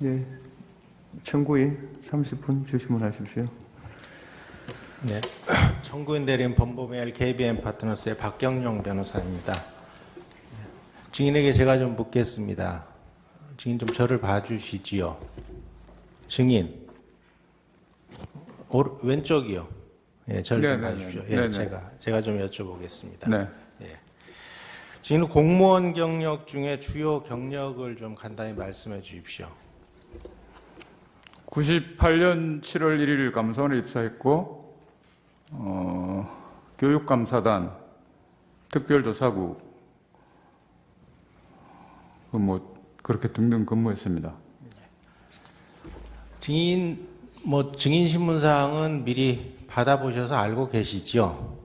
네, 청구인 30분 주시문하십시오. 네, 청구인 대리인 범범L KBM 파트너스의 박경영 변호사입니다. 증인에게 제가 좀 묻겠습니다. 증인 좀 저를 봐주시지요. 증인 왼쪽이요. 예, 저를 좀 봐주십시오. 예, 제가 좀 여쭤보겠습니다. 네. 예. 증인 공무원 경력 중에 주요 경력을 좀 간단히 말씀해 주십시오. 98년 7월 1일 감사원에 입사했고 교육감사단 특별조사국 그렇게 등등 근무했습니다. 증인 증인 신문사항은 미리 받아보셔서 알고 계시죠?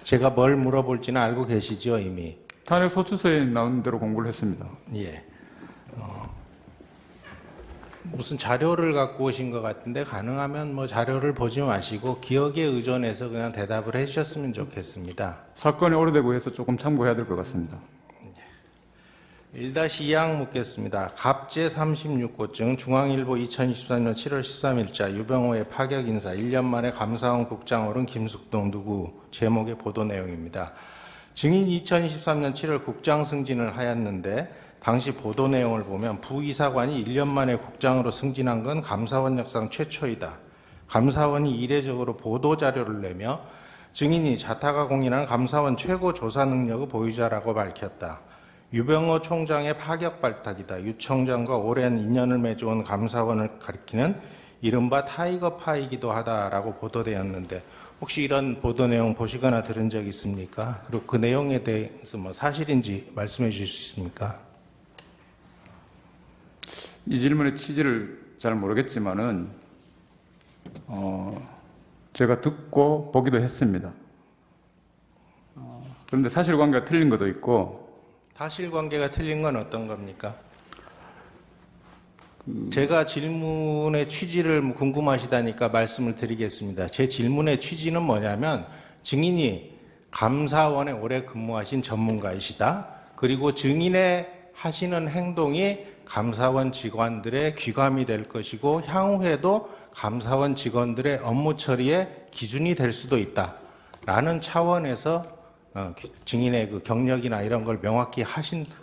제가 뭘 물어볼지는 알고 계시죠, 이미? 탄핵 소추서에 나온 대로 공부를 했습니다. 예. 무슨 자료를 갖고 오신 것 같은데 가능하면 자료를 보지 마시고 기억에 의존해서 그냥 대답을 해주셨으면 좋겠습니다. 사건이 오래되고 해서 조금 참고해야 될 것 같습니다. 1-2항 묻겠습니다. 갑제 36고증 중앙일보 2023년 7월 13일자 유병호의 파격 인사 1년 만에 감사원 국장 오른 김숙동 누구 제목의 보도 내용입니다. 증인 2023년 7월 국장 승진을 하였는데 당시 보도 내용을 보면 부이사관이 1년 만에 국장으로 승진한 건 감사원 역사상 최초이다. 감사원이 이례적으로 보도자료를 내며 증인이 자타가 공인한 감사원 최고 조사 능력의 보유자라고 밝혔다. 유병호 총장의 파격 발탁이다. 유 총장과 오랜 인연을 맺어온 감사원을 가리키는 이른바 타이거파이기도 하다라고 보도되었는데 혹시 이런 보도 내용 보시거나 들은 적 있습니까? 그리고 그 내용에 대해서 사실인지 말씀해 주실 수 있습니까? 이 질문의 취지를 잘 모르겠지만은 제가 듣고 보기도 했습니다. 그런데 사실관계가 틀린 것도 있고 사실관계가 틀린 건 어떤 겁니까? 제가 질문의 취지를 궁금하시다니까 말씀을 드리겠습니다. 제 질문의 취지는 뭐냐면 증인이 감사원에 오래 근무하신 전문가이시다. 그리고 증인의 하시는 행동이 감사원 직원들의 귀감이 될 것이고 향후에도 감사원 직원들의 업무 처리의 기준이 될 수도 있다. 라는 차원에서 증인의 그 경력이나 이런 걸 명확히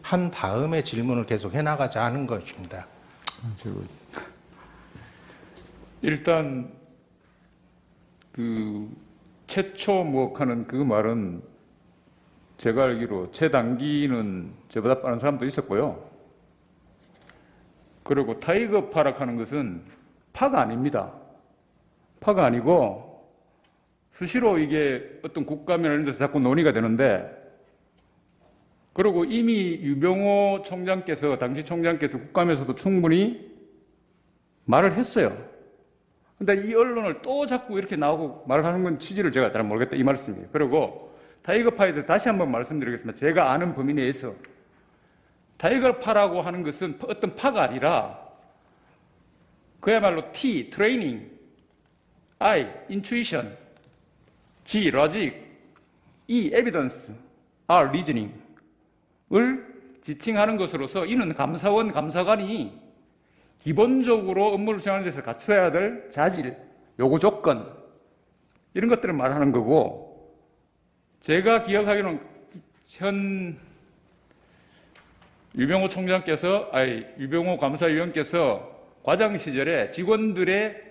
한 다음에 질문을 계속 해나가자 하는 것입니다. 일단 그 최초 하는 그 말은 제가 알기로 최단기는 저보다 빠른 사람도 있었고요. 그리고 타이거 파락하는 것은 파가 아닙니다. 파가 아니고 수시로 이게 어떤 국감이나 이런 데서 자꾸 논의가 되는데, 그리고 이미 유병호 총장께서, 당시 총장께서 국감에서도 충분히 말을 했어요. 근데 이 언론을 또 자꾸 이렇게 나오고 말을 하는 건 취지를 제가 잘 모르겠다 이 말씀이에요. 그리고 타이거파에 대해서 다시 한번 말씀드리겠습니다. 제가 아는 범위 내에서 타이거파라고 하는 것은 어떤 파가 아니라 그야말로 T, 트레이닝, I, 인투이션, G, 로직, E, 에비던스, R, 리즈닝을 지칭하는 것으로서 이는 감사원 감사관이 기본적으로 업무를 수행하는 데서 갖춰야 될 자질, 요구 조건 이런 것들을 말하는 거고, 제가 기억하기로는 유병호 감사위원께서 과장 시절에 직원들의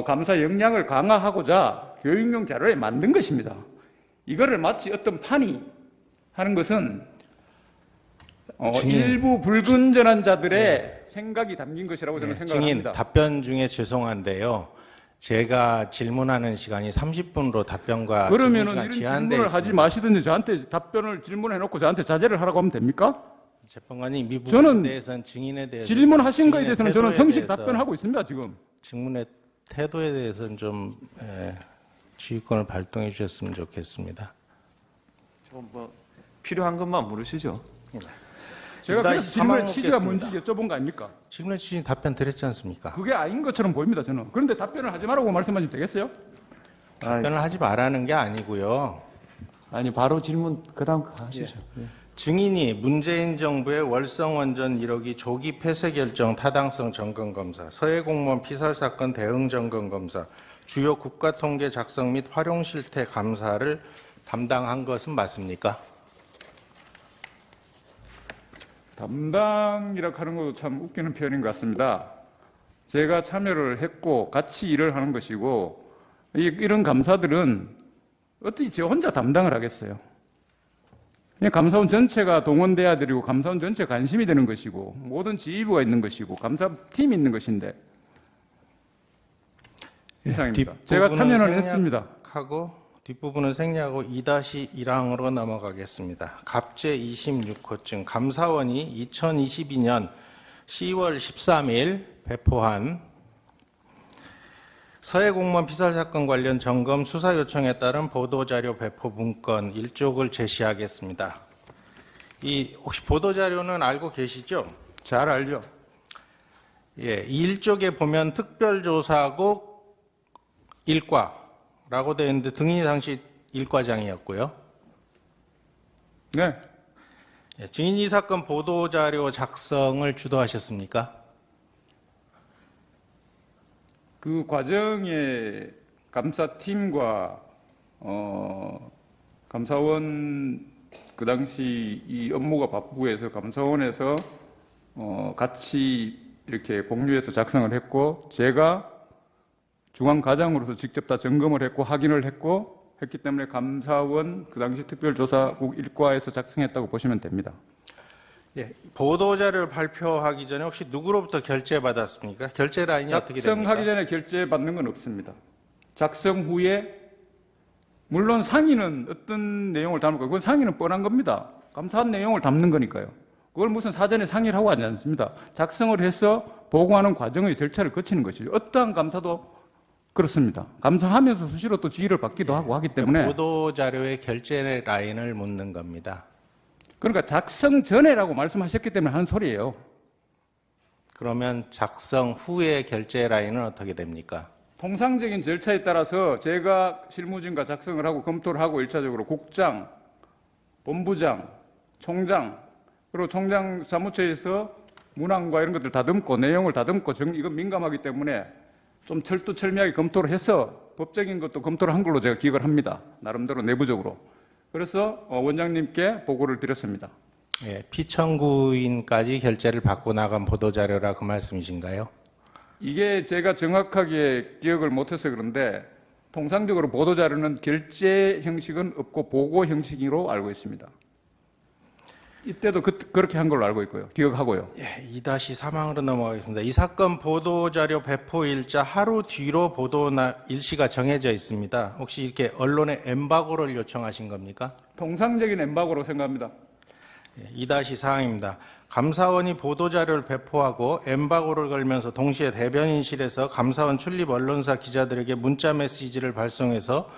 감사 역량을 강화하고자 교육용 자료에 만든 것입니다. 이거를 마치 어떤 판이 하는 것은 일부 불건전한 자들의 생각이 담긴 것이라고 저는 생각을 합니다. 증인 답변 중에 죄송한데요. 제가 질문하는 시간이 30분으로 답변과 그러면은 질문 이런 시간 제한돼 질문을 있습니다. 하지 마시든지 저한테 질문해놓고 저한테 자제를 하라고 하면 됩니까? 재판관님 이 저는 부분에 대해서는 증인에 대해서 질문하신 거에 대해서는 저는 성실 대해서 답변하고 있습니다. 지금 증문의 태도에 대해서는 좀 지휘권을 발동해 주셨으면 좋겠습니다. 좀 필요한 것만 물으시죠. 제가 그래서 질문의 사망 취지가 묻겠습니다. 뭔지 여쭤본 거 아닙니까? 질문의 취지 답변 드렸지 않습니까? 그게 아닌 것처럼 보입니다. 저는. 그런데 답변을 하지 말라고 말씀하시면 되겠어요? 답변을 하지 말라는 게 아니고요. 아니 바로 질문 그다음 하시죠. 증인이 문재인 정부의 월성원전 1호기 조기 폐쇄 결정 타당성 점검검사, 서해공무원 피살 사건 대응 점검검사, 주요 국가통계 작성 및 활용 실태 감사를 담당한 것은 맞습니까? 담당이라고 하는 것도 참 웃기는 표현인 것 같습니다. 제가 참여를 했고 같이 일을 하는 것이고 이런 감사들은 어떻게 저 혼자 담당을 하겠어요. 그냥 감사원 전체가 동원돼야 되고 감사원 전체 관심이 되는 것이고 모든 지휘부가 있는 것이고 감사팀이 있는 것인데 이상입니다. 제가 참여를 했습니다. 하고 뒷부분은 생략하고 2-1항으로 넘어가겠습니다. 갑제 26호증 감사원이 2022년 10월 13일 배포한 서해공무원 피살 사건 관련 점검 수사 요청에 따른 보도자료 배포 문건 1쪽을 제시하겠습니다. 혹시 보도자료는 알고 계시죠? 잘 알죠? 예, 이 1쪽에 보면 특별조사국 1과라고 되어 있는데 등인이 당시 1과장이었고요. 네. 예, 증인이 사건 보도자료 작성을 주도하셨습니까? 그 과정에 감사팀과 감사원 그 당시 이 업무가 바쁘고 해서 감사원에서 같이 이렇게 공유해서 작성을 했고 제가 중앙과장으로서 직접 다 점검을 했고 확인을 했기 때문에 감사원 그 당시 특별조사국 1과에서 작성했다고 보시면 됩니다. 예, 보도자료를 발표하기 전에 혹시 누구로부터 결제받았습니까? 결제 라인이 어떻게 됩니까? 작성하기 전에 결제받는 건 없습니다. 작성 후에 물론 상의는 어떤 내용을 담을 거고 그건 상의는 뻔한 겁니다. 감사한 내용을 담는 거니까요. 그걸 무슨 사전에 상의를 하고 하지 않습니다. 작성을 해서 보고하는 과정의 절차를 거치는 것이죠. 어떠한 감사도 그렇습니다. 감사하면서 수시로 또 지휘를 받기도 하고 하기 때문에 보도자료의 결제 라인을 묻는 겁니다. 그러니까 작성 전에라고 말씀하셨기 때문에 하는 소리예요. 그러면 작성 후의 결제 라인은 어떻게 됩니까? 통상적인 절차에 따라서 제가 실무진과 작성을 하고 검토를 하고 1차적으로 국장, 본부장, 총장, 그리고 총장 사무처에서 문항과 이런 것들 다듬고 내용을 다듬고 이건 민감하기 때문에 좀 철두철미하게 검토를 해서 법적인 것도 검토를 한 걸로 제가 기억을 합니다. 나름대로 내부적으로. 그래서 원장님께 보고를 드렸습니다. 예, 피청구인까지 결제를 받고 나간 보도자료라 그 말씀이신가요? 이게 제가 정확하게 기억을 못해서 그런데 통상적으로 보도자료는 결제 형식은 없고 보고 형식으로 알고 있습니다. 이때도 그렇게 한 걸로 알고 있고요. 기억하고요. 예, 2-3항으로 넘어가겠습니다. 이 사건 보도자료 배포 일자 하루 뒤로 보도 일시가 정해져 있습니다. 혹시 이렇게 언론에 엠바고를 요청하신 겁니까? 통상적인 엠바고로 생각합니다. 예, 2-4항입니다. 감사원이 보도자료를 배포하고 엠바고를 걸면서 동시에 대변인실에서 감사원 출입 언론사 기자들에게 문자 메시지를 발송해서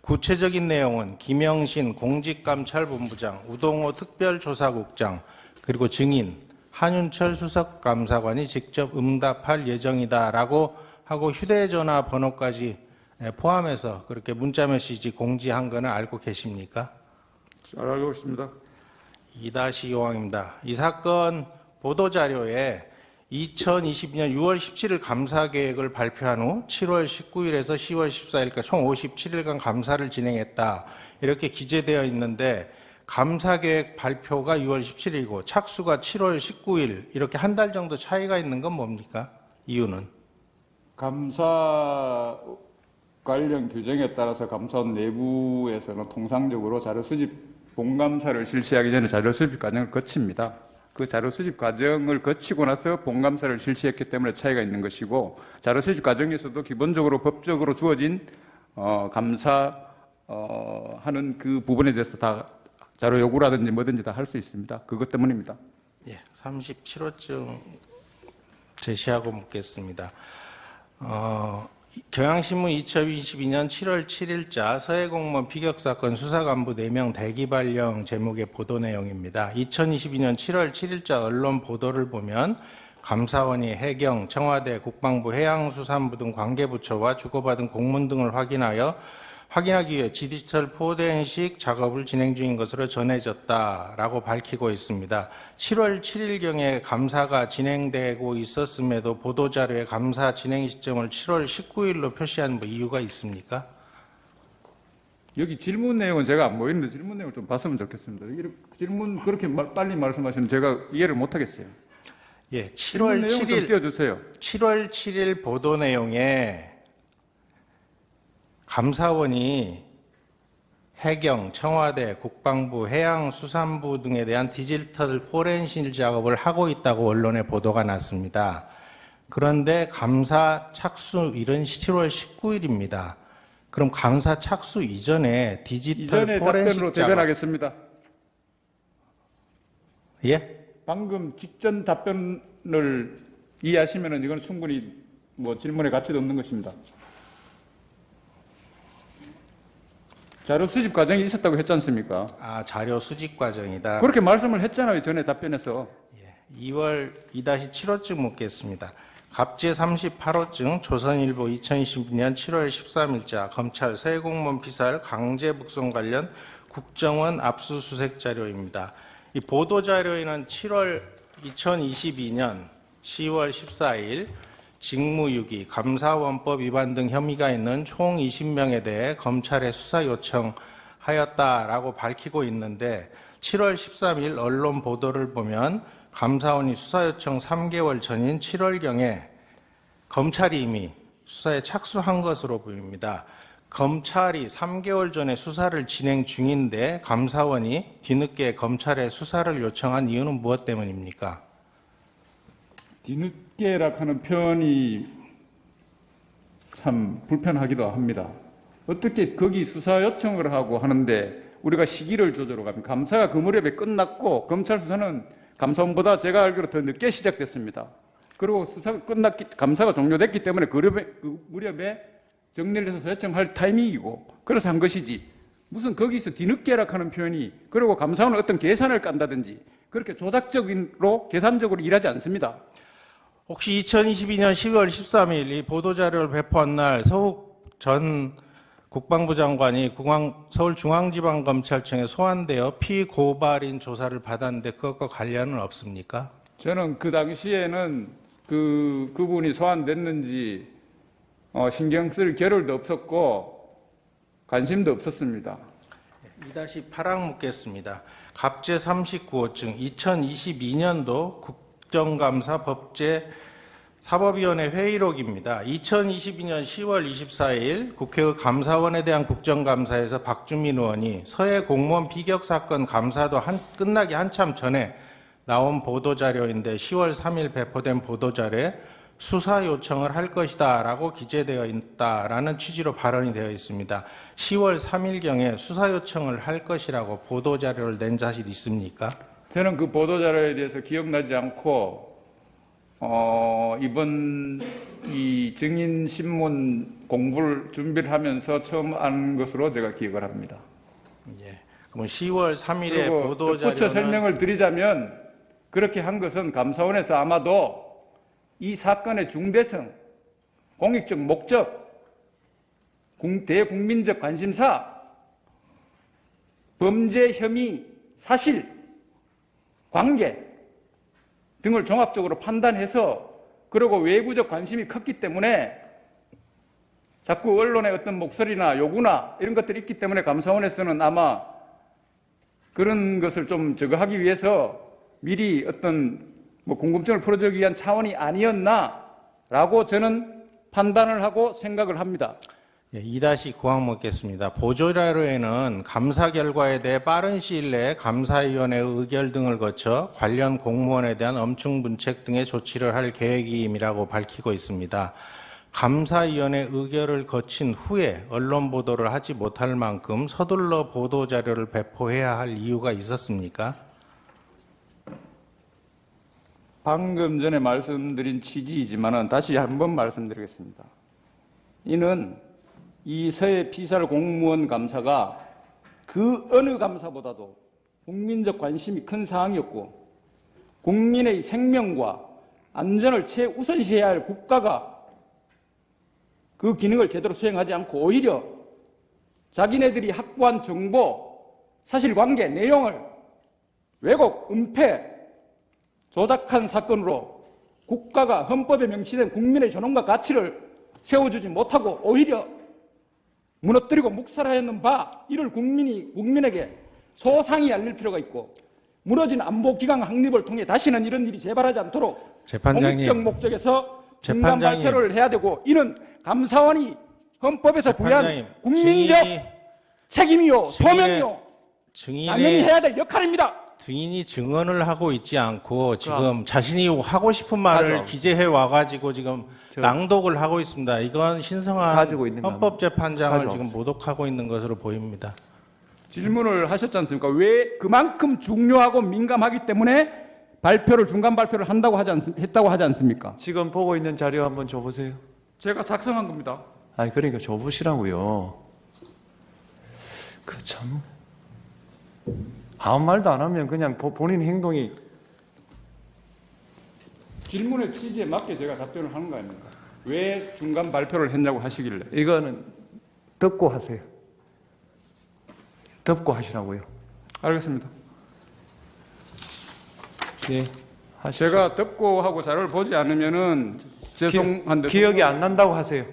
구체적인 내용은 김영신 공직감찰본부장, 우동호 특별조사국장, 그리고 증인 한윤철 수석감사관이 직접 응답할 예정이다라고 하고 휴대전화 번호까지 포함해서 그렇게 문자 메시지 공지한 거는 알고 계십니까? 잘 알고 있습니다. 2-5항입니다. 이 사건 보도자료에 2022년 6월 17일 감사 계획을 발표한 후 7월 19일에서 10월 14일까지 총 57일간 감사를 진행했다. 이렇게 기재되어 있는데 감사 계획 발표가 6월 17일이고 착수가 7월 19일 이렇게 한 달 정도 차이가 있는 건 뭡니까? 이유는? 감사 관련 규정에 따라서 감사원 내부에서는 통상적으로 자료 수집 본감사를 실시하기 전에 자료 수집 과정을 거칩니다. 그 자료 수집 과정을 거치고 나서 본감사를 실시했기 때문에 차이가 있는 것이고 자료 수집 과정에서도 기본적으로 법적으로 주어진 감사하는 그 부분에 대해서 다 자료 요구라든지 뭐든지 다 할 수 있습니다. 그것 때문입니다. 예, 37호증 제시하고 묻겠습니다. 경향신문 2022년 7월 7일자 서해공무원 피격사건 수사간부 4명 대기발령 제목의 보도 내용입니다. 2022년 7월 7일자 언론 보도를 보면 감사원이 해경, 청와대, 국방부, 해양수산부 등 관계부처와 주고받은 공문 등을 확인하여 확인하기 위해 디지털 포렌식 작업을 진행 중인 것으로 전해졌다라고 밝히고 있습니다. 7월 7일경에 감사가 진행되고 있었음에도 보도자료에 감사 진행 시점을 7월 19일로 표시한 이유가 있습니까? 여기 질문 내용은 제가 안 보이는데 질문 내용을 좀 봤으면 좋겠습니다. 질문 그렇게 빨리 말씀하시면 제가 이해를 못 하겠어요. 예, 질문 7월 내용 좀 7일 띄워주세요. 7월 7일 보도 내용에 감사원이 해경, 청와대, 국방부, 해양수산부 등에 대한 디지털 포렌식 작업을 하고 있다고 언론에 보도가 났습니다. 그런데 감사 착수일은 7월 19일입니다. 그럼 감사 착수 이전에 디지털 이전의 답변으로 포렌식 작업 대변하겠습니다. 예? 방금 직전 답변을 이해하시면 이건 충분히 질문의 가치도 없는 것입니다. 자료 수집 과정이 있었다고 했지 않습니까? 자료 수집 과정이다. 그렇게 말씀을 했잖아요. 전에 답변에서. 2월 2-7호증 묻겠습니다. 갑제 38호증 조선일보 2022년 7월 13일자 검찰 서해공무원 피살 강제 북송 관련 국정원 압수수색 자료입니다. 이 보도자료에는 2022년 10월 14일 직무유기, 감사원법 위반 등 혐의가 있는 총 20명에 대해 검찰에 수사 요청하였다라고 밝히고 있는데 7월 13일 언론 보도를 보면 감사원이 수사 요청 3개월 전인 7월경에 검찰이 이미 수사에 착수한 것으로 보입니다. 검찰이 3개월 전에 수사를 진행 중인데 감사원이 뒤늦게 검찰에 수사를 요청한 이유는 무엇 때문입니까? 뒤늦게라 하는 표현이 참 불편하기도 합니다. 어떻게 거기 수사 요청을 하고 하는데 우리가 시기를 조절하고 가면 감사가 그 무렵에 끝났고 검찰 수사는 감사원보다 제가 알기로 더 늦게 시작됐습니다. 그리고 수사가 감사가 종료됐기 때문에 그 무렵에 정리를 해서 요청할 타이밍이고 그래서 한 것이지 무슨 거기서 뒤늦게라 하는 표현이 그리고 감사원은 어떤 계산을 깐다든지 그렇게 조작적으로 계산적으로 일하지 않습니다. 혹시 2022년 10월 13일 이 보도자료를 배포한 날 서욱 전 국방부 장관이 서울중앙지방검찰청에 소환되어 피고발인 조사를 받았는데 그것과 관련은 없습니까? 저는 그 당시에는 그분이 소환됐는지 신경 쓸 겨를도 없었고 관심도 없었습니다. 2-8항 묻겠습니다. 갑제 39호증 2022년도 국정감사 법제 사법위원회 회의록입니다. 2022년 10월 24일 국회의 감사원에 대한 국정감사에서 박주민 의원이 서해 공무원 비격 사건 감사도 끝나기 한참 전에 나온 보도자료인데 10월 3일 배포된 보도자료에 수사 요청을 할 것이다 라고 기재되어 있다라는 취지로 발언이 되어 있습니다. 10월 3일경에 수사 요청을 할 것이라고 보도자료를 낸 사실이 있습니까? 저는 그 보도자료에 대해서 기억나지 않고 이번 이 증인신문 공부를 준비를 하면서 처음 안 것으로 제가 기억을 합니다. 예. 그럼 10월 3일에 그리고 보도자료는 덧붙여 설명을 드리자면 그렇게 한 것은 감사원에서 아마도 이 사건의 중대성, 공익적 목적, 대국민적 관심사, 범죄 혐의, 사실, 관계 등을 종합적으로 판단해서 그리고 외부적 관심이 컸기 때문에 자꾸 언론의 어떤 목소리나 요구나 이런 것들이 있기 때문에 감사원에서는 아마 그런 것을 좀 하기 위해서 미리 어떤 궁금증을 풀어주기 위한 차원이 아니었나라고 저는 판단을 하고 생각을 합니다. 2-9항 묻겠습니다. 보도자료에는 감사 결과에 대해 빠른 시일 내에 감사위원회의 의결 등을 거쳐 관련 공무원에 대한 엄중 문책 등의 조치를 할 계획임이라고 밝히고 있습니다. 감사위원회 의결을 거친 후에 언론 보도를 하지 못할 만큼 서둘러 보도자료를 배포해야 할 이유가 있었습니까? 방금 전에 말씀드린 취지이지만 다시 한번 말씀드리겠습니다. 이는 이 서해 피살 공무원 감사가 그 어느 감사보다도 국민적 관심이 큰 사항이었고 국민의 생명과 안전을 최우선시해야 할 국가가 그 기능을 제대로 수행하지 않고 오히려 자기네들이 확보한 정보, 사실관계, 내용을 왜곡, 은폐, 조작한 사건으로 국가가 헌법에 명시된 국민의 존엄과 가치를 세워주지 못하고 오히려 무너뜨리고 묵살하였는 바, 이를 국민에게 소상히 알릴 필요가 있고, 무너진 안보기강 확립을 통해 다시는 이런 일이 재발하지 않도록 재판장님, 공적 목적에서 중간 재판장님. 발표를 해야 되고, 이는 감사원이 헌법에서 부여한 재판장님, 국민적 책임이요, 소명이요, 당연히 해야 될 역할입니다. 증인이 증언을 하고 있지 않고 지금 자신이 하고 싶은 말을 가져. 기재해 와가지고 지금 낭독을 하고 있습니다. 이건 신성한 가지고 있는 거 헌법재판장을 가져 지금 없어요. 모독하고 있는 것으로 보입니다. 질문을 하셨지 않습니까? 왜 그만큼 중요하고 민감하기 때문에 중간 발표를 했다고 하지 않습니까? 지금 보고 있는 자료 한번 줘보세요. 제가 작성한 겁니다. 아니 그러니까 줘보시라고요. 그 참 아무 말도 안 하면 그냥 본인 행동이 질문의 취지에 맞게 제가 답변을 하는 거 아닙니까? 왜 중간 발표를 했냐고 하시길래. 이거는 듣고 하세요. 듣고 하시라고요. 알겠습니다. 예. 제가 듣고 하고 자료를 보지 않으면은 죄송한데 기억이 안 난다고 하세요.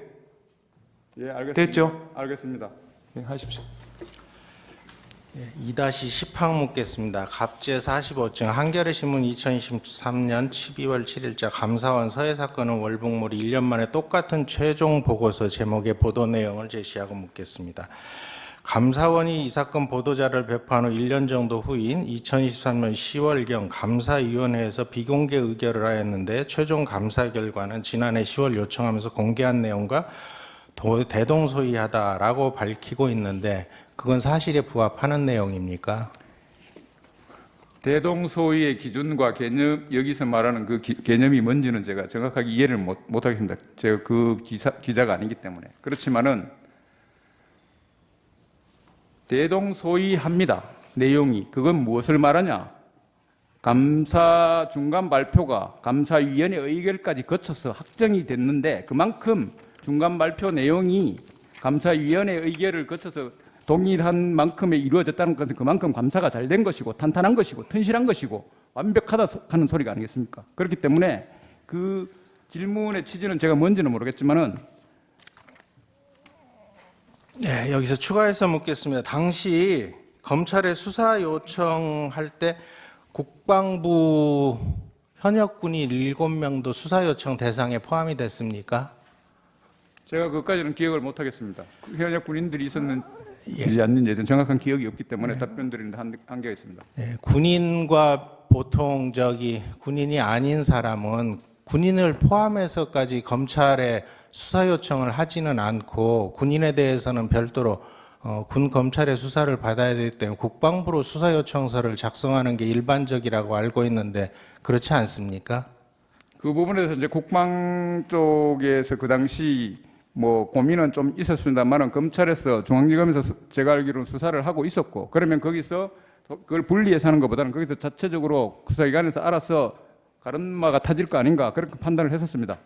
예, 알겠습니다. 됐죠? 알겠습니다. 예, 하십시오. 2-10항 묻겠습니다. 갑제 45층 한겨레신문 2023년 12월 7일자 감사원 서해 사건은 월북몰이 1년 만에 똑같은 최종 보고서 제목의 보도 내용을 제시하고 묻겠습니다. 감사원이 이 사건 보도자를 배포한 후 1년 정도 후인 2023년 10월경 감사위원회에서 비공개 의결을 하였는데 최종 감사 결과는 지난해 10월 요청하면서 공개한 내용과 대동소이하다라고 밝히고 있는데 그건 사실에 부합하는 내용입니까? 대동소이의 기준과 개념, 여기서 말하는 그 개념이 뭔지는 제가 정확하게 이해를 못하겠습니다. 제가 그 기자가 아니기 때문에. 그렇지만은 대동소이합니다. 내용이. 그건 무엇을 말하냐? 감사 중간 발표가 감사위원회 의결까지 거쳐서 확정이 됐는데 그만큼 중간 발표 내용이 감사위원회 의결을 거쳐서 동일한 만큼에 이루어졌다는 것은 그만큼 감사가 잘 된 것이고 탄탄한 것이고 튼실한 것이고 완벽하다 하는 소리가 아니겠습니까? 그렇기 때문에 그 질문의 취지는 제가 뭔지는 모르겠지만은 네, 여기서 추가해서 묻겠습니다. 당시 검찰에 수사 요청할 때 국방부 현역군이 7명도 수사 요청 대상에 포함이 됐습니까? 제가 그것까지는 기억을 못하겠습니다. 현역 군인들이 있었는지 예. 아닌지는 정확한 기억이 없기 때문에 답변드리는데 한계가 있습니다. 예, 군인과 보통 군인이 아닌 사람은 군인을 포함해서까지 검찰에 수사 요청을 하지는 않고 군인에 대해서는 별도로 군 검찰의 수사를 받아야 되기 때문에 국방부로 수사 요청서를 작성하는 게 일반적이라고 알고 있는데 그렇지 않습니까? 그 부분에서 이제 국방 쪽에서 그 당시 뭐 고민은 좀 있었습니다만은 검찰에서 중앙지검에서 제가 알기로는 수사를 하고 있었고 그러면 거기서 그걸 분리해서 하는 것보다는 거기서 자체적으로 수사기관에서 알아서 가름마가 타질 거 아닌가 그렇게 판단을 했었습니다.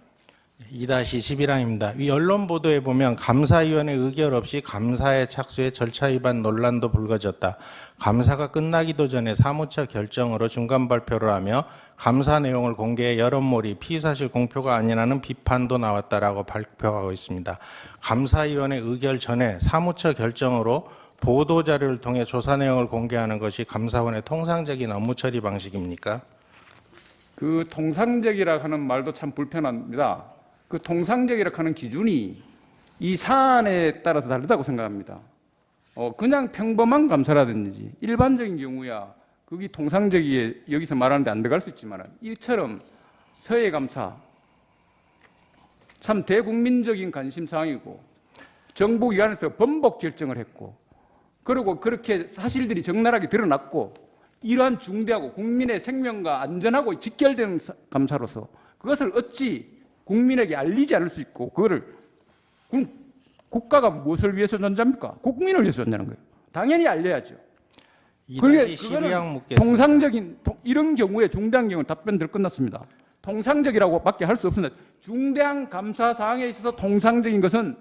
2-11항입니다. 위 언론 보도에 보면 감사위원회 의결 없이 감사에 착수해 절차 위반 논란도 불거졌다. 감사가 끝나기도 전에 사무처 결정으로 중간 발표를 하며 감사 내용을 공개해 여론몰이 피의사실 공표가 아니라는 비판도 나왔다라고 발표하고 있습니다. 감사위원회 의결 전에 사무처 결정으로 보도자료를 통해 조사 내용을 공개하는 것이 감사원의 통상적인 업무 처리 방식입니까? 그 통상적이라 하는 말도 참 불편합니다. 그 통상적이라 하는 기준이 이 사안에 따라서 다르다고 생각합니다. 그냥 평범한 감사라든지 일반적인 경우야 그게 통상적이게 여기서 말하는데 안 들어갈 수 있지만 이처럼 서해 감사 참 대국민적인 관심사항이고 정부기관에서 번복 결정을 했고 그리고 그렇게 사실들이 적나라하게 드러났고 이러한 중대하고 국민의 생명과 안전하고 직결되는 감사로서 그것을 어찌 국민에게 알리지 않을 수 있고 그거를 국가가 무엇을 위해서 전자합니까? 국민을 위해서 전자는 거예요. 당연히 알려야죠. 2-12항 묻겠습니다. 통상적인 이런 경우에 중대한 경우 답변들 끝났습니다. 통상적이라고밖에 할 수 없습니다. 중대한 감사 사항에 있어서 통상적인 것은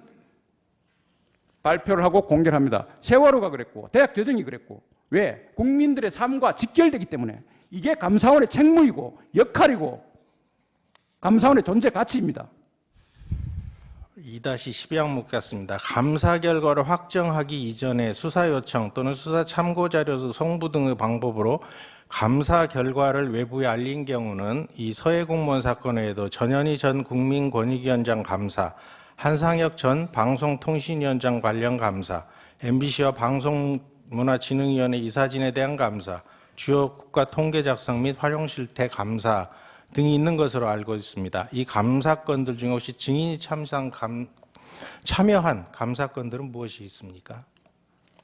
발표를 하고 공개를 합니다. 세월호가 그랬고 대학 재정이 그랬고 왜? 국민들의 삶과 직결되기 때문에 이게 감사원의 책무이고 역할이고 감사원의 존재 가치입니다. 2-12항 묻겠습니다. 감사 결과를 확정하기 이전에 수사 요청 또는 수사 참고 자료 송부 등의 방법으로 감사 결과를 외부에 알린 경우는 이 서해 공무원 사건 외에도 전현희 전 국민권익위원장 감사, 한상혁 전 방송통신위원장 관련 감사, MBC와 방송문화진흥위원회 이사진에 대한 감사, 주요 국가 통계 작성 및 활용 실태 감사 등이 있는 것으로 알고 있습니다. 이 감사건들 중에 혹시 증인이 참여한 감사건들은 무엇이 있습니까?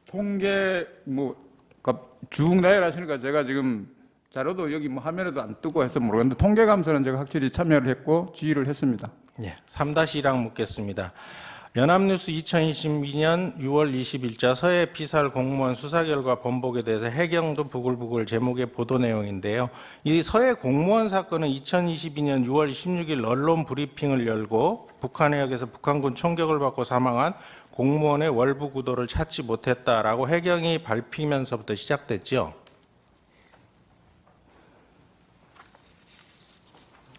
통계 쭉 나열하시니까 제가 지금 자료도 여기 화면에도 안 뜨고 해서 모르겠는데 통계 감사는 제가 확실히 참여를 했고 지휘를 했습니다. 예, 3-1항 묻겠습니다. 연합뉴스 2022년 6월 20일자 서해 피살 공무원 수사 결과 번복에 대해서 해경도 부글부글 제목의 보도 내용인데요. 이 서해 공무원 사건은 2022년 6월 16일 언론 브리핑을 열고 북한 해역에서 북한군 총격을 받고 사망한 공무원의 월부 구도를 찾지 못했다라고 해경이 밝히면서부터 시작됐죠.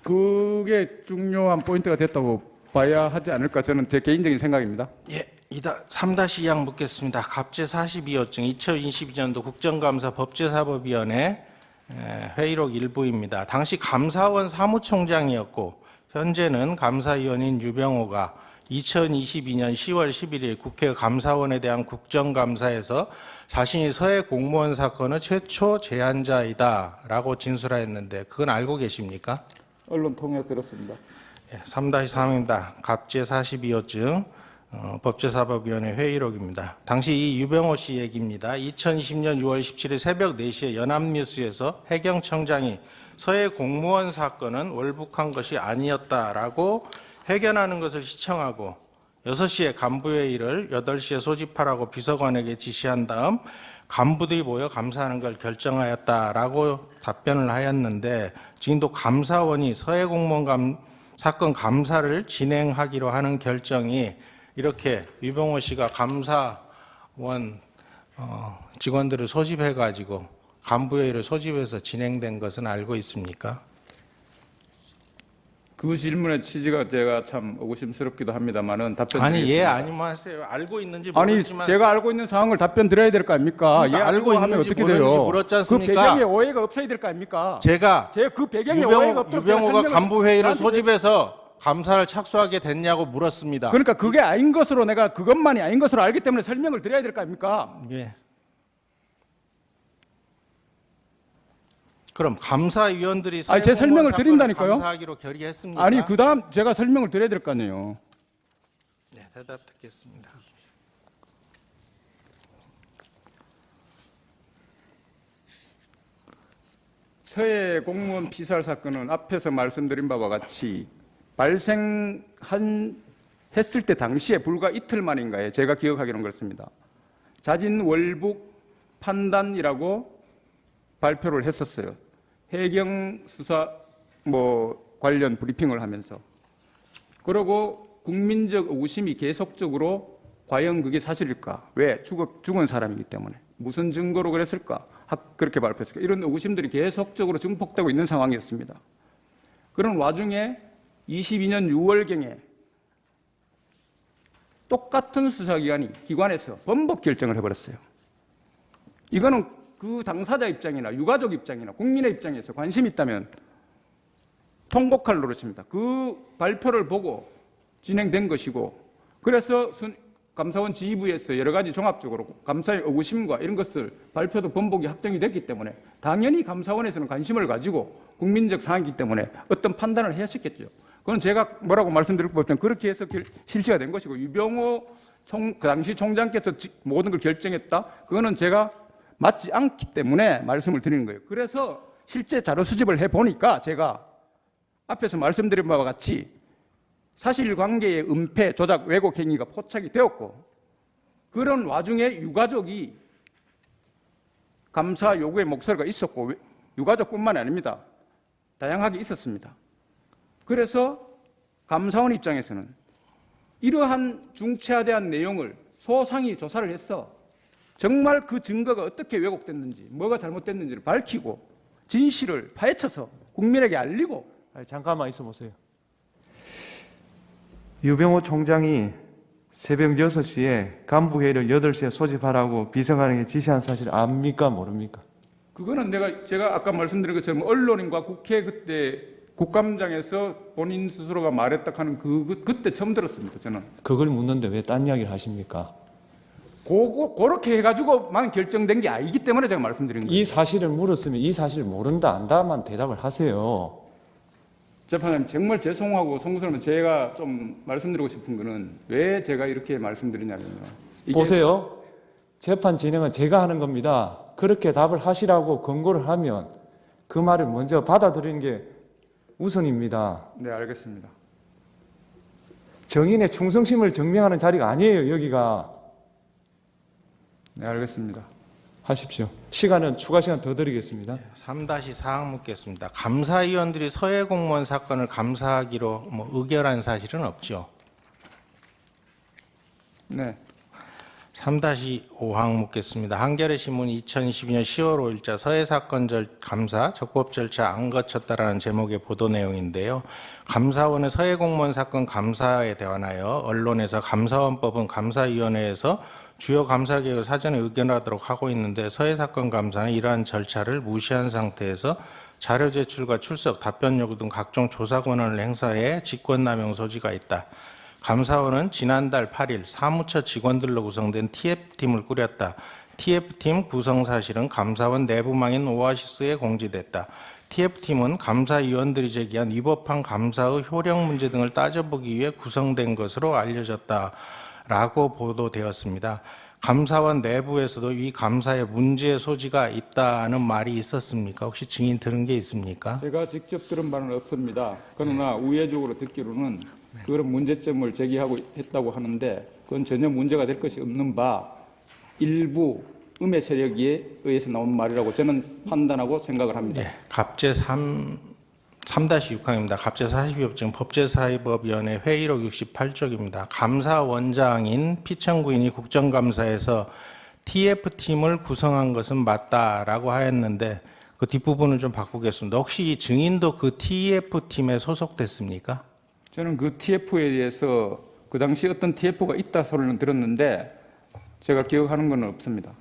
그게 중요한 포인트가 됐다고 봐야 하지 않을까 저는 제 개인적인 생각입니다. 예, 3-2항 묻겠습니다. 갑제 42호증 2022년도 국정감사 법제사법위원회 회의록 일부입니다. 당시 감사원 사무총장이었고 현재는 감사위원인 유병호가 2022년 10월 11일 국회 감사원에 대한 국정감사에서 자신이 서해 공무원 사건의 최초 제안자이다라고 진술하였는데 그건 알고 계십니까? 언론 통해서 들었습니다. 3-3입니다. 갑제 42호증 법제사법위원회 회의록입니다. 당시 이 유병호 씨 얘기입니다. 2020년 6월 17일 새벽 4시에 연합뉴스에서 해경청장이 서해 공무원 사건은 월북한 것이 아니었다라고 해견하는 것을 시청하고 6시에 간부회의를 8시에 소집하라고 비서관에게 지시한 다음 간부들이 모여 감사하는 걸 결정하였다라고 답변을 하였는데 지금도 감사원이 서해 공무원 사건 감사를 진행하기로 하는 결정이 이렇게 유병호 씨가 감사원 직원들을 소집해가지고 간부회의를 소집해서 진행된 것은 알고 있습니까? 그 질문의 취지가 제가 참 의구심스럽기도 합니다만은 답변 아니 드리겠습니다. 예 아니면 하세요. 알고 있는지 아니 모르지만 제가 알고 있는 상황을 답변 드려야 될 거 아닙니까? 그러니까 예, 알고 하면 있는지 어떻게 모르는지 돼요? 물었지 그 않습니까? 배경에 오해가 없어야 될 거 아닙니까? 제가 그 배경에 오해가 없도록 유병호가 제가 간부회의를 나한테 소집해서 감사를 착수하게 됐냐고 물었습니다. 그러니까 그게 아닌 것으로 내가 그것만이 아닌 것으로 알기 때문에 설명을 드려야 될 거 아닙니까? 예. 그럼 감사위원들이 아니, 제 설명을 드린다니까요. 감사하기로 결의했습니까? 아니 그다음 제가 설명을 드려야 될 거 아니에요. 네, 대답 듣겠습니다. 서해 공무원 피살 사건은 앞에서 말씀드린 바와 같이 했을 때 당시에 불과 이틀 만인가에 제가 기억하기로는 그렇습니다. 자진 월북 판단이라고 발표를 했었어요. 해경 수사 관련 브리핑을 하면서. 그리고 국민적 의구심이 계속적으로 과연 그게 사실일까? 왜? 죽은 사람이기 때문에. 무슨 증거로 그랬을까? 그렇게 발표했을까? 이런 의구심들이 계속적으로 증폭되고 있는 상황이었습니다. 그런 와중에 22년 6월경에 똑같은 기관에서 번복 결정을 해버렸어요. 이거는 그 당사자 입장이나 유가족 입장이나 국민의 입장에서 관심이 있다면 통곡할 노릇입니다. 그 발표를 보고 진행된 것이고 그래서 감사원 지휘부에서 여러 가지 종합적으로 감사의 의구심과 이런 것을 발표도 번복이 확정이 됐기 때문에 당연히 감사원에서는 관심을 가지고 국민적 사항이기 때문에 어떤 판단을 하셨겠죠. 그건 제가 뭐라고 말씀드릴 것 같으면 그렇게 해서 실시가 된 것이고 유병호 그 당시 총장께서 모든 걸 결정했다. 그거는 제가 맞지 않기 때문에 말씀을 드리는 거예요. 그래서 실제 자료 수집을 해보니까 제가 앞에서 말씀드린 바와 같이 사실관계의 은폐, 조작, 왜곡 행위가 포착이 되었고 그런 와중에 유가족이 감사 요구의 목소리가 있었고 유가족뿐만 아닙니다. 다양하게 있었습니다. 그래서 감사원 입장에서는 이러한 중체화대한 내용을 소상히 조사를 해서 정말 그 증거가 어떻게 왜곡됐는지, 뭐가 잘못됐는지를 밝히고 진실을 파헤쳐서 국민에게 알리고. 아니, 잠깐만 있어 보세요. 유병호 총장이 새벽 6시에 간부회의를 8시에 소집하라고 비서관에게 지시한 사실 압니까 모릅니까? 그거는 제가 아까 말씀드린 것처럼 언론인과 국회 그때 국감장에서 본인 스스로가 말했다 하는 그때 처음 들었습니다. 저는 그걸 묻는데 왜 딴 이야기를 하십니까? 그렇게 해가지고만 결정된 게 아니기 때문에 제가 말씀드린 거예요. 이 사실을 물었으면 이 사실을 모른다 안다만 대답을 하세요. 재판장님, 정말 죄송하고 송구스러운 제가 좀 말씀드리고 싶은 거는 왜 제가 이렇게 말씀드리냐면요. 보세요. 재판 진행은 제가 하는 겁니다. 그렇게 답을 하시라고 권고를 하면 그 말을 먼저 받아들이는 게 우선입니다. 네, 알겠습니다. 정인의 충성심을 증명하는 자리가 아니에요, 여기가. 네, 알겠습니다. 하십시오. 시간은 추가 시간 더 드리겠습니다. 3-4항 묻겠습니다. 감사위원들이 서해 공무원 사건을 감사하기로 의결한 사실은 없죠. 네. 3-5항 묻겠습니다. 한겨레 신문 2022년 10월 5일자 서해 사건 감사 적법 절차 안 거쳤다라는 제목의 보도 내용인데요. 감사원의 서해 공무원 사건 감사에 관하여 언론에서 감사원법은 감사위원회에서 주요 감사 계획을 사전에 의견하도록 하고 있는데 서해 사건 감사는 이러한 절차를 무시한 상태에서 자료 제출과 출석, 답변 요구 등 각종 조사 권한을 행사해 직권남용 소지가 있다. 감사원은 지난달 8일 사무처 직원들로 구성된 TF팀을 꾸렸다. TF팀 구성 사실은 감사원 내부망인 오아시스에 공지됐다. TF팀은 감사위원들이 제기한 위법한 감사의 효력 문제 등을 따져보기 위해 구성된 것으로 알려졌다라고 보도되었습니다. 감사원 내부에서도 이 감사에 문제의 소지가 있다는 말이 있었습니까? 혹시 증인 들은 게 있습니까? 제가 직접 들은 바는 없습니다. 그러나 우회적으로 듣기로는 그런 문제점을 제기하고 했다고 하는데 그건 전혀 문제가 될 것이 없는 바 일부 음해 세력에 의해서 나온 말이라고 저는 판단하고 생각을 합니다. 네, 갑제 3-6항입니다. 갑제 42법정 법제사회법위원회 회의록 68쪽입니다. 감사원장인 피청구인이 국정감사에서 TF팀을 구성한 것은 맞다라고 하였는데 그 뒷부분을 좀 바꾸겠습니다. 혹시 이 증인도 그 TF팀에 소속됐습니까? 저는 그 TF에 대해서 그 당시 어떤 TF가 있다 소리는 들었는데 제가 기억하는 건 없습니다.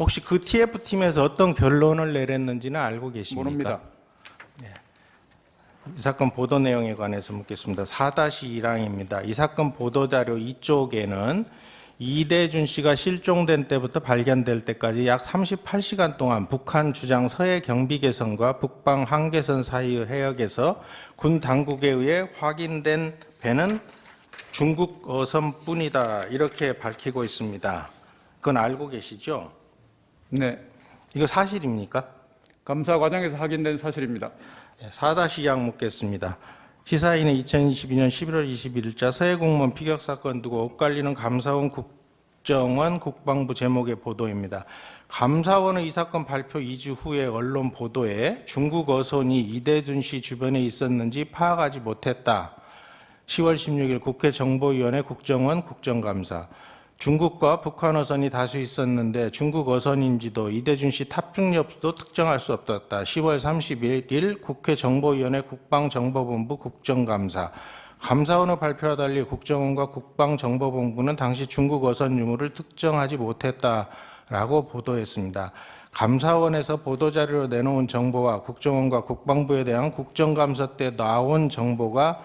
혹시 그 TF팀에서 어떤 결론을 내렸는지는 알고 계십니까? 모릅니다. 이 사건 보도 내용에 관해서 묻겠습니다. 4-1항입니다. 이 사건 보도자료 2쪽에는 이대준 씨가 실종된 때부터 발견될 때까지 약 38시간 동안 북한 주장 서해 경비 개선과 북방 한계선 사이의 해역에서 군 당국에 의해 확인된 배는 중국 어선뿐이다 이렇게 밝히고 있습니다. 그건 알고 계시죠? 네, 이거 사실입니까? 감사 과정에서 확인된 사실입니다. 4-2항 묻겠습니다. 시사인은 2022년 11월 21일자 서해 공무원 피격 사건 두고 엇갈리는 감사원 국정원 국방부 제목의 보도입니다. 감사원은 이 사건 발표 2주 후에 언론 보도에 중국 어선이 이대준 씨 주변에 있었는지 파악하지 못했다. 10월 16일 국회 정보위원회 국정원 국정감사. 중국과 북한 어선이 다수 있었는데 중국 어선인지도 이대준 씨 탑승 여부도 특정할 수 없었다. 10월 31일 국회 정보위원회 국방정보본부 국정감사. 감사원의 발표와 달리 국정원과 국방정보본부는 당시 중국 어선 유무를 특정하지 못했다라고 보도했습니다. 감사원에서 보도자료로 내놓은 정보와 국정원과 국방부에 대한 국정감사 때 나온 정보가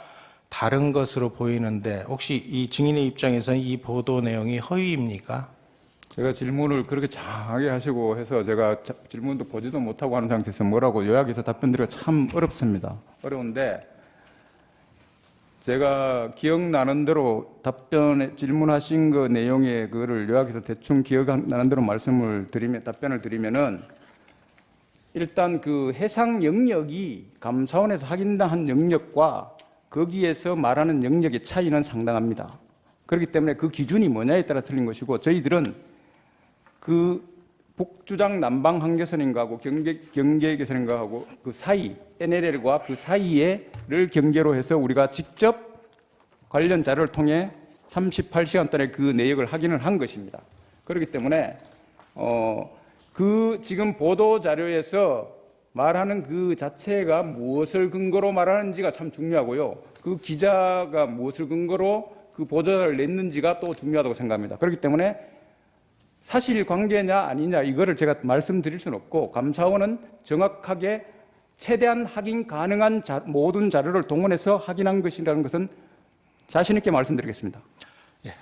다른 것으로 보이는데 혹시 이 증인의 입장에서는 이 보도 내용이 허위입니까? 제가 질문을 그렇게 장하게 하시고 해서 제가 질문도 보지도 못하고 하는 상태에서 뭐라고 요약해서 답변드리기가 참 어렵습니다. 어려운데 제가 기억나는 대로 질문하신 그 내용의 그거를 요약해서 대충 기억나는 대로 답변을 드리면은 일단 그 해상 영역이 감사원에서 확인한 영역과 거기에서 말하는 영역의 차이는 상당합니다. 그렇기 때문에 그 기준이 뭐냐에 따라 틀린 것이고 저희들은 그 북주장 남방 한계선인가하고 경계개선인가하고 그 사이 NLL과 그 사이를 경계로 해서 우리가 직접 관련 자료를 통해 38시간 동안에 그 내역을 확인을 한 것입니다. 그렇기 때문에 그 지금 보도 자료에서 말하는 그 자체가 무엇을 근거로 말하는지가 참 중요하고요. 그 기자가 무엇을 근거로 그 보도자를 냈는지가 또 중요하다고 생각합니다. 그렇기 때문에 사실관계냐 아니냐 이거를 제가 말씀드릴 수는 없고 감사원은 정확하게 최대한 확인 가능한 모든 자료를 동원해서 확인한 것이라는 것은 자신 있게 말씀드리겠습니다.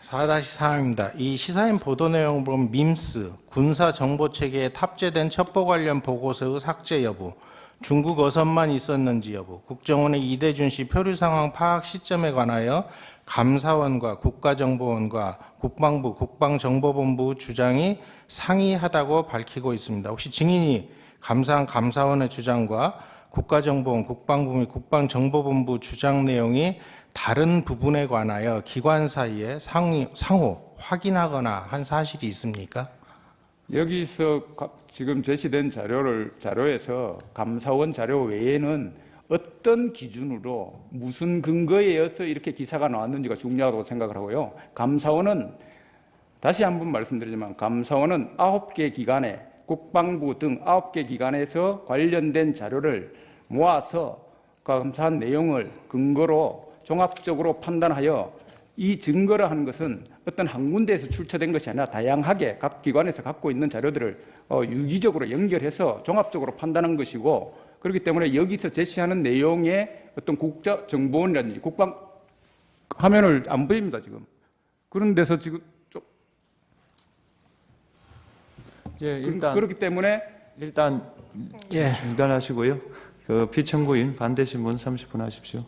4-4입니다. 이 시사인 보도 내용을 보면 밈스, 군사정보체계에 탑재된 첩보 관련 보고서의 삭제 여부, 중국 어선만 있었는지 여부, 국정원의 이대준 씨 표류 상황 파악 시점에 관하여 감사원과 국가정보원과 국방부, 국방정보본부 주장이 상이하다고 밝히고 있습니다. 혹시 증인이 감사한 감사원의 주장과 국가정보원, 국방부 및 국방정보본부 주장 내용이 다른 부분에 관하여 기관 사이에 상호 확인하거나 한 사실이 있습니까? 여기서 지금 제시된 자료에서 감사원 자료 외에는 어떤 기준으로 무슨 근거에 의해서 이렇게 기사가 나왔는지가 중요하다고 생각을 하고요. 감사원은 다시 한번 말씀드리지만 감사원은 9개 기관에 국방부 등 9개 기관에서 관련된 자료를 모아서 감사한 내용을 근거로 종합적으로 판단하여 이 증거를 하는 것은 어떤 한 군데에서 출처된 것이 아니라 다양하게 각 기관에서 갖고 있는 자료들을 유기적으로 연결해서 종합적으로 판단한 것이고 그렇기 때문에 여기서 제시하는 내용의 어떤 국가정보원이라든지 국방 화면을 안 보입니다 지금 그런 데서 지금 좀 일단 그렇기 때문에 중단하시고요. 그 피청구인 반대 신문 30분 하십시오.